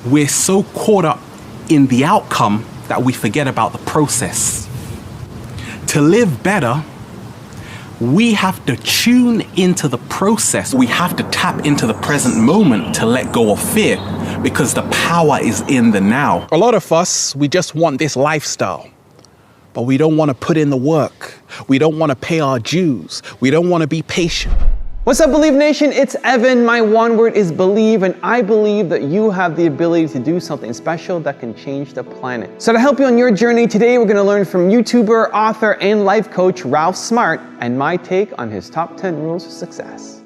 We're so caught up in the outcome that we forget about the process. To live better, we have to tune into the process. We have to tap into the present moment to let go of fear, because the power is in the now. A lot of us, we just want this lifestyle, but we don't want to put in the work. We don't want to pay our dues. We don't want to be patient. What's up, Believe Nation? It's Evan. My one word is believe, and I believe that you have the ability to do something special that can change the planet. So to help you on your journey today, we're going to learn from YouTuber, author, and life coach Ralph Smart and my take on his top 10 rules of success.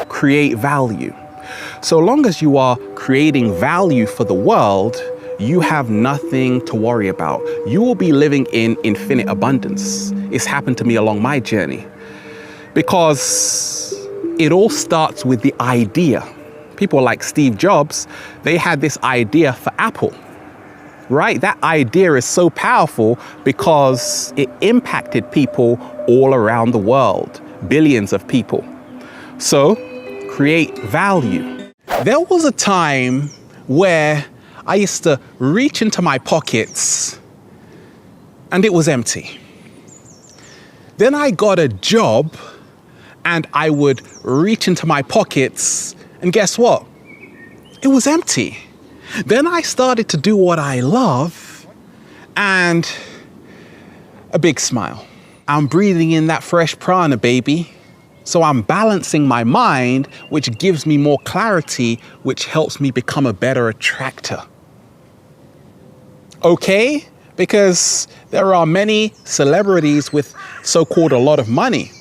Create value. So long as you are creating value for the world, you have nothing to worry about. You will be living in infinite abundance. It's happened to me along my journey, because it all starts with the idea. People like Steve Jobs, they had this idea for Apple, right? That idea is so powerful because it impacted people all around the world, billions of people. So create value. There was a time where I used to reach into my pockets and it was empty. Then I got a job and I would reach into my pockets and guess what? It was empty. Then I started to do what I love and a big smile. I'm breathing in that fresh prana, baby. So I'm balancing my mind, which gives me more clarity, which helps me become a better attractor. Okay? Because there are many celebrities with so-called a lot of money.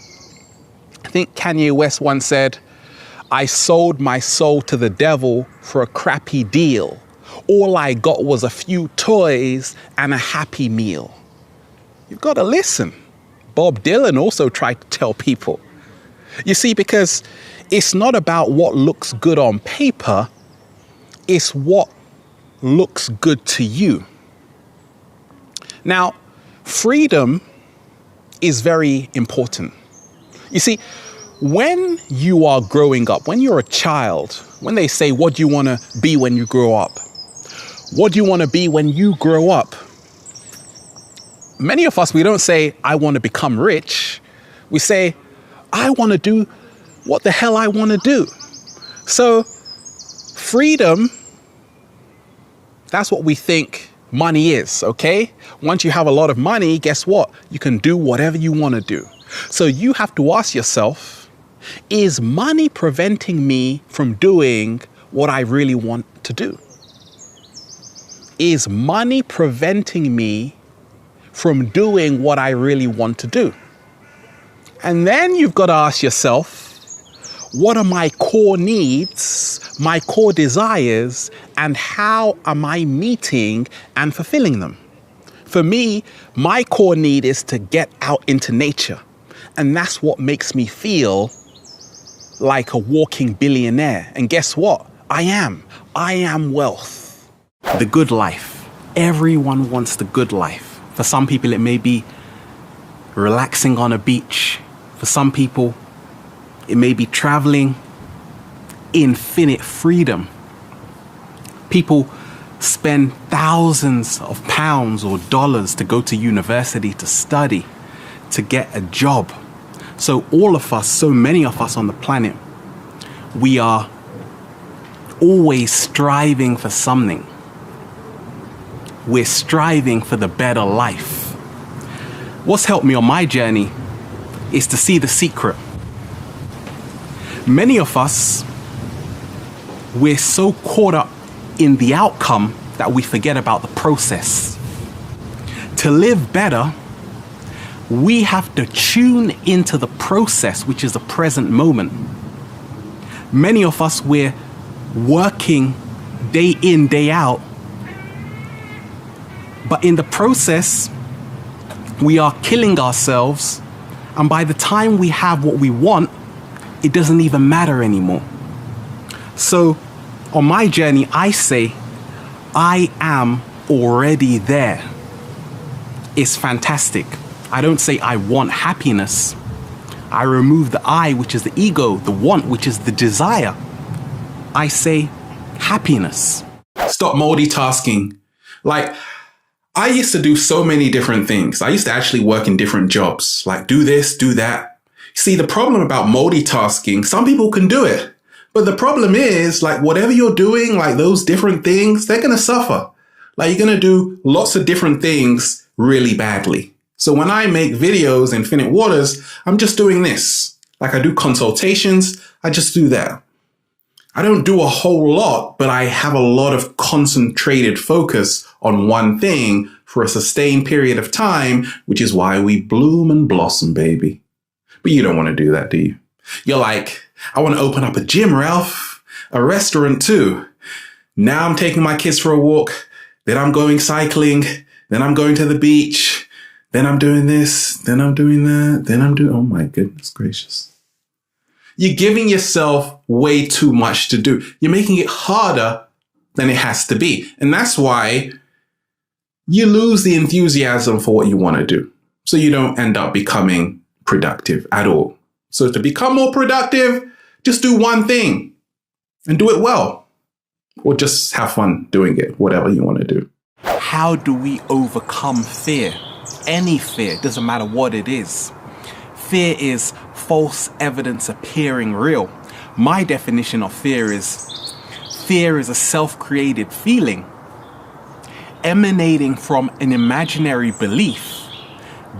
I think Kanye West once said, "I sold my soul to the devil for a crappy deal. All I got was a few toys and a happy meal." You've got to listen. Bob Dylan also tried to tell people. You see, because it's not about what looks good on paper, it's what looks good to you. Now, freedom is very important. You see, when you are growing up, when you're a child, when they say, what do you want to be when you grow up? What do you want to be when you grow up? Many of us, we don't say, I want to become rich. We say, I want to do what the hell I want to do. So freedom, that's what we think money is, okay? Once you have a lot of money, guess what? You can do whatever you want to do. So you have to ask yourself, is money preventing me from doing what I really want to do? Is money preventing me from doing what I really want to do? And then you've got to ask yourself, what are my core needs, my core desires, and how am I meeting and fulfilling them? For me, my core need is to get out into nature. And that's what makes me feel like a walking billionaire. And guess what? I am wealth. The good life. Everyone wants the good life. For some people, it may be relaxing on a beach. For some people, it may be traveling, infinite freedom. People spend thousands of pounds or dollars to go to university to study, to get a job. So all of us, so many of us on the planet, we are always striving for something. We're striving for the better life. What's helped me on my journey is to see the secret. Many of us, we're so caught up in the outcome that we forget about the process. To live better, we have to tune into the process, which is the present moment. Many of us, we're working day in, day out, but in the process, we are killing ourselves. And by the time we have what we want, it doesn't even matter anymore. So on my journey, I say, I am already there. It's fantastic. I don't say I want happiness. I remove the I, which is the ego, the want, which is the desire. I say happiness. Stop multitasking. Like, I used to do so many different things. I used to actually work in different jobs, like do this, do that. See, the problem about multitasking, some people can do it. But the problem is, like, whatever you're doing, like those different things, they're going to suffer. Like, you're going to do lots of different things really badly. So when I make videos in Infinite Waters, I'm just doing this. Like, I do consultations, I just do that. I don't do a whole lot, but I have a lot of concentrated focus on one thing for a sustained period of time, which is why we bloom and blossom, baby. But you don't want to do that, do you? You're like, I want to open up a gym, Ralph, a restaurant too. Now I'm taking my kids for a walk. Then I'm going cycling. Then I'm going to the beach. Then I'm doing this. Then I'm doing that. Then I'm doing, oh my goodness gracious. You're giving yourself way too much to do. You're making it harder than it has to be. And that's why you lose the enthusiasm for what you want to do. So you don't end up becoming productive at all. So to become more productive, just do one thing and do it well. Or just have fun doing it, whatever you want to do. How do we overcome fear? Any fear, doesn't matter what it is. Fear is false evidence appearing real. My definition of fear is a self-created feeling emanating from an imaginary belief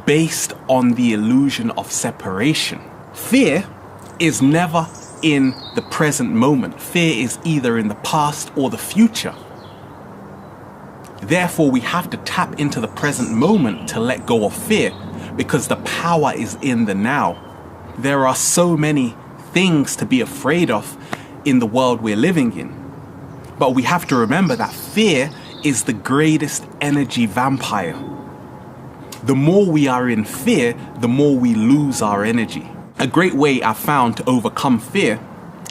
based on the illusion of separation. Fear is never in the present moment. Fear is either in the past or the future. Therefore, we have to tap into the present moment to let go of fear, because the power is in the now. There are so many things to be afraid of in the world we're living in. But we have to remember that fear is the greatest energy vampire. The more we are in fear, the more we lose our energy. A great way I've found to overcome fear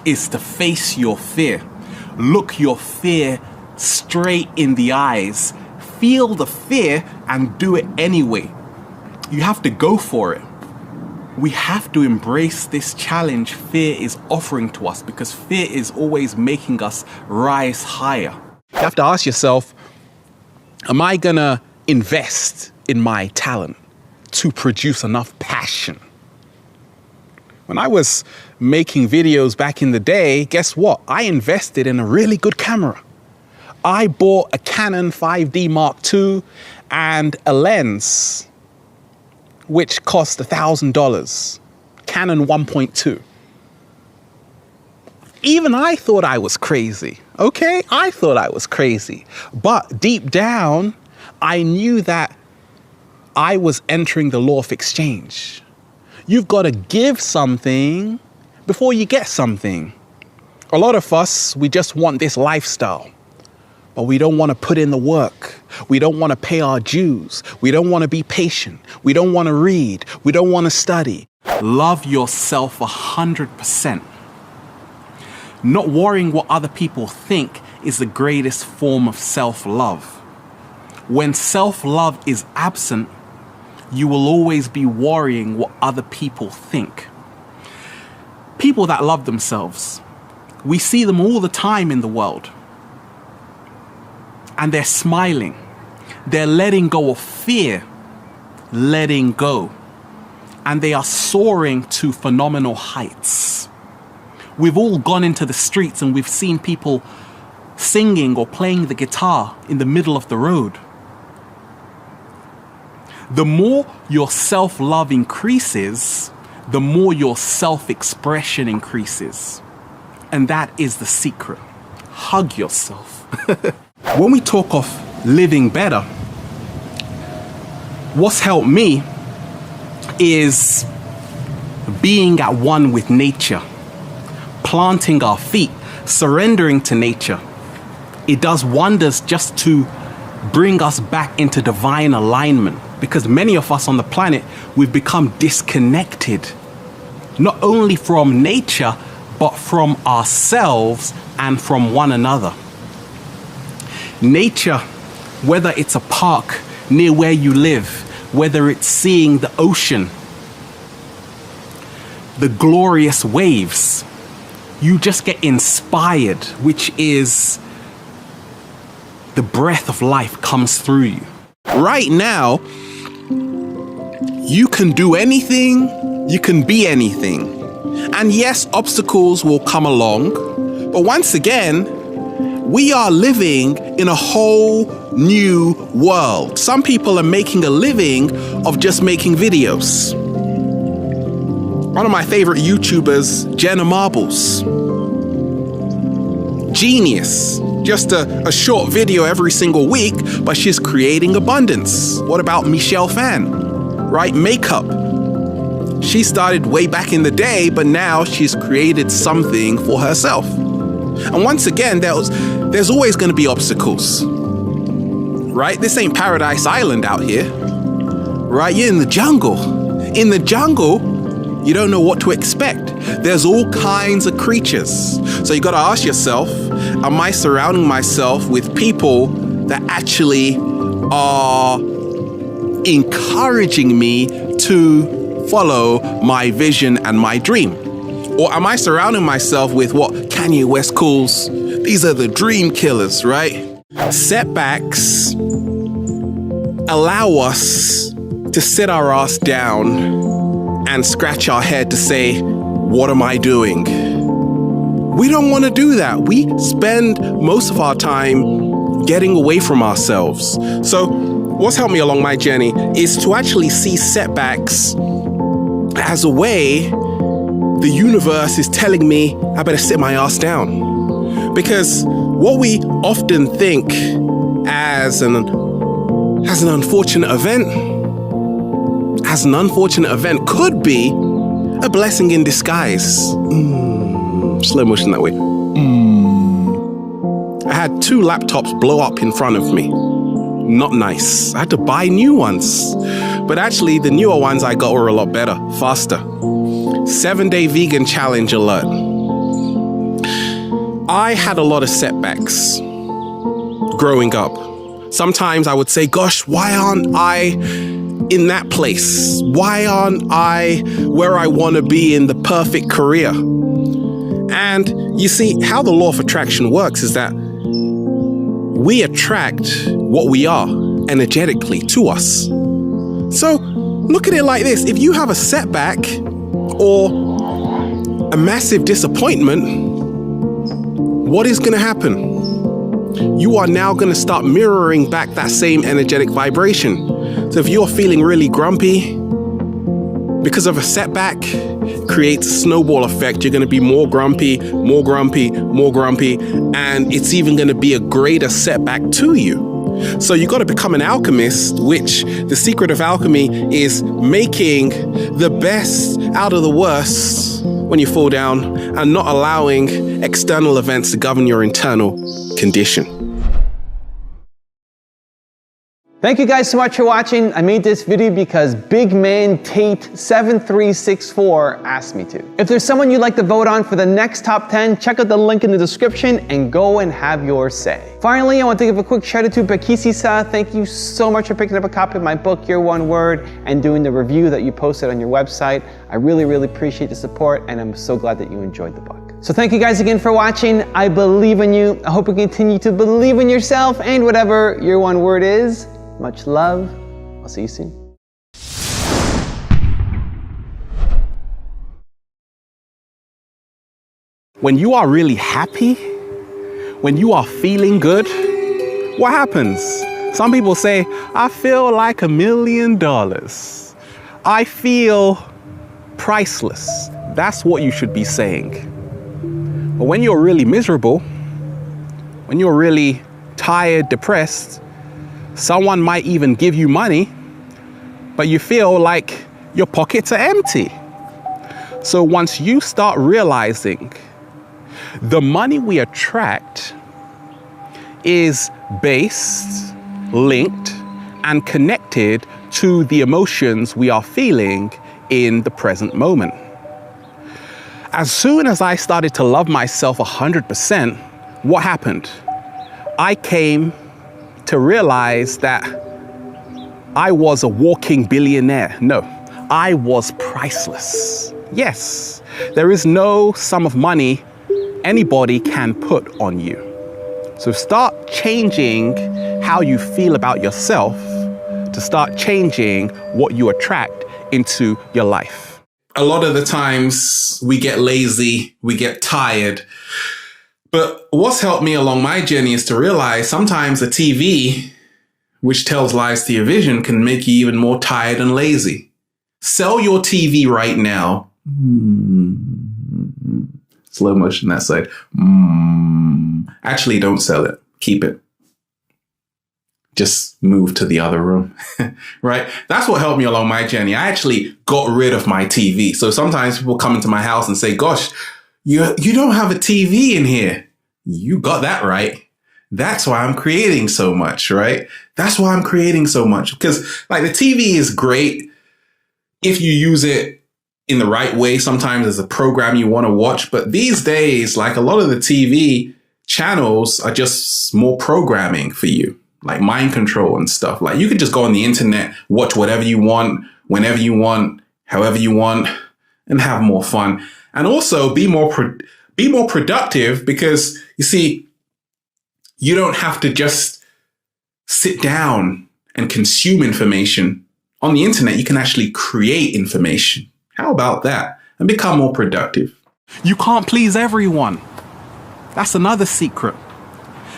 is to face your fear. Look your fear straight in the eyes. Feel the fear and do it anyway. You have to go for it. We have to embrace this challenge fear is offering to us, because fear is always making us rise higher. You have to ask yourself, am I gonna invest in my talent to produce enough passion? When I was making videos back in the day, guess what? I invested in a really good camera. I bought a Canon 5D Mark II and a lens which cost $1,000, Canon 1.2. Even I thought I was crazy, okay? I thought I was crazy. But deep down, I knew that I was entering the law of exchange. You've got to give something before you get something. A lot of us, we just want this lifestyle, but we don't want to put in the work. We don't want to pay our dues. We don't want to be patient. We don't want to read. We don't want to study. Love yourself 100%. Not worrying what other people think is the greatest form of self-love. When self-love is absent, you will always be worrying what other people think. People that love themselves, we see them all the time in the world. And they're smiling. They're letting go of fear, letting go. And they are soaring to phenomenal heights. We've all gone into the streets and we've seen people singing or playing the guitar in the middle of the road. The more your self-love increases, the more your self-expression increases. And that is the secret. Hug yourself. When we talk of living better, what's helped me is being at one with nature, planting our feet, surrendering to nature. It does wonders just to bring us back into divine alignment, because many of us on the planet, we've become disconnected, not only from nature, but from ourselves and from one another. Nature whether it's a park near where you live, whether it's seeing the ocean, the glorious waves, you just get inspired, which is the breath of life comes through you. Right now, you can do anything, you can be anything. And yes, obstacles will come along, but once again, we are living in a whole new world. Some people are making a living of just making videos. One of my favorite YouTubers, Jenna Marbles. Genius. Just a short video every single week, but she's creating abundance. What about Michelle Phan? Right? Makeup. She started way back in the day, but now she's created something for herself. And once again, there's always going to be obstacles. Right? This ain't Paradise Island out here. Right? You're in the jungle. In the jungle, you don't know what to expect. There's all kinds of creatures. So you got to ask yourself, am I surrounding myself with people that actually are encouraging me to follow my vision and my dream? Or am I surrounding myself with what Kanye West calls, these are the dream killers, right? Setbacks allow us to sit our ass down and scratch our head to say, what am I doing? We don't want to do that. We spend most of our time getting away from ourselves. So what's helped me along my journey is to actually see setbacks as a way the universe is telling me I better sit my ass down. Because what we often think as an unfortunate event could be a blessing in disguise. Slow motion that way. I had 2 laptops blow up in front of me. Not nice. I had to buy new ones. But actually, the newer ones I got were a lot better, faster. 7-day vegan challenge alert. I had a lot of setbacks growing up. Sometimes I would say, gosh, why aren't I in that place? Why aren't I where I want to be in the perfect career? And you see, how the law of attraction works is that we attract what we are energetically to us. So look at it like this. If you have a setback or a massive disappointment, what is going to happen? You are now going to start mirroring back that same energetic vibration. So if you're feeling really grumpy because of a setback, creates a snowball effect. You're going to be more grumpy, more grumpy, more grumpy, and it's even going to be a greater setback to you. So you got to become an alchemist, which the secret of alchemy is making the best out of the worst when you fall down and not allowing external events to govern your internal condition. Thank you guys so much for watching. I made this video because Big Man Tate 7364 asked me to. If there's someone you'd like to vote on for the next top 10, check out the link in the description and go and have your say. Finally, I want to give a quick shout out to Bekisi-sa. Thank you so much for picking up a copy of my book, Your One Word, and doing the review that you posted on your website. I really, really appreciate the support, and I'm so glad that you enjoyed the book. So thank you guys again for watching. I believe in you. I hope you continue to believe in yourself and whatever your one word is. Much love. I'll see you soon. When you are really happy, when you are feeling good, what happens? Some people say, I feel like $1 million. I feel priceless. That's what you should be saying. But when you're really miserable, when you're really tired, depressed, someone might even give you money, but you feel like your pockets are empty. So once you start realizing the money we attract is based, linked, and connected to the emotions we are feeling in the present moment. As soon as I started to love myself 100%, what happened? I came to realize that I was a walking billionaire. No, I was priceless. Yes, there is no sum of money anybody can put on you. So start changing how you feel about yourself to start changing what you attract into your life. A lot of the times we get lazy, we get tired. But what's helped me along my journey is to realize sometimes the TV, which tells lies to your vision, can make you even more tired and lazy. Sell your TV right now. Slow motion that side. Actually, don't sell it. Keep it. Just move to the other room, right? That's what helped me along my journey. I actually got rid of my TV. So sometimes people come into my house and say, gosh, you don't have a TV in here. You got that right. That's why I'm creating so much, right? That's why I'm creating so much, because like the TV is great if you use it in the right way. Sometimes there's a program you want to watch, but these days, like a lot of the TV channels are just more programming for you, like mind control and stuff. Like you can just go on the internet, watch whatever you want, whenever you want, however you want, and have more fun. And also be more productive, because you see, you don't have to just sit down and consume information. On the internet, you can actually create information. How about that? And become more productive. You can't please everyone. That's another secret.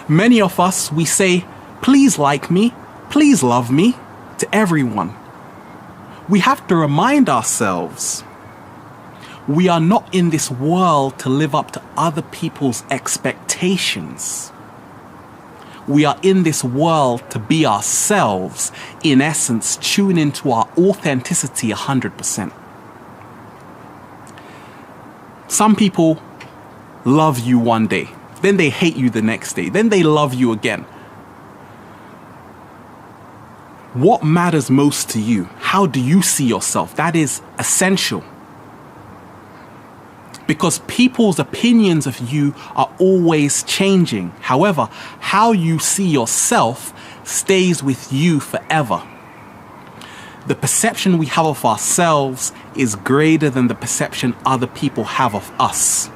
Many of us, we say, please like me, please love me, to everyone. We have to remind ourselves, we are not in this world to live up to other people's expectations. We are in this world to be ourselves, in essence, tune into our authenticity 100%. Some people love you one day, then they hate you the next day, then they love you again. What matters most to you? How do you see yourself? That is essential. Because people's opinions of you are always changing. However, how you see yourself stays with you forever. The perception we have of ourselves is greater than the perception other people have of us.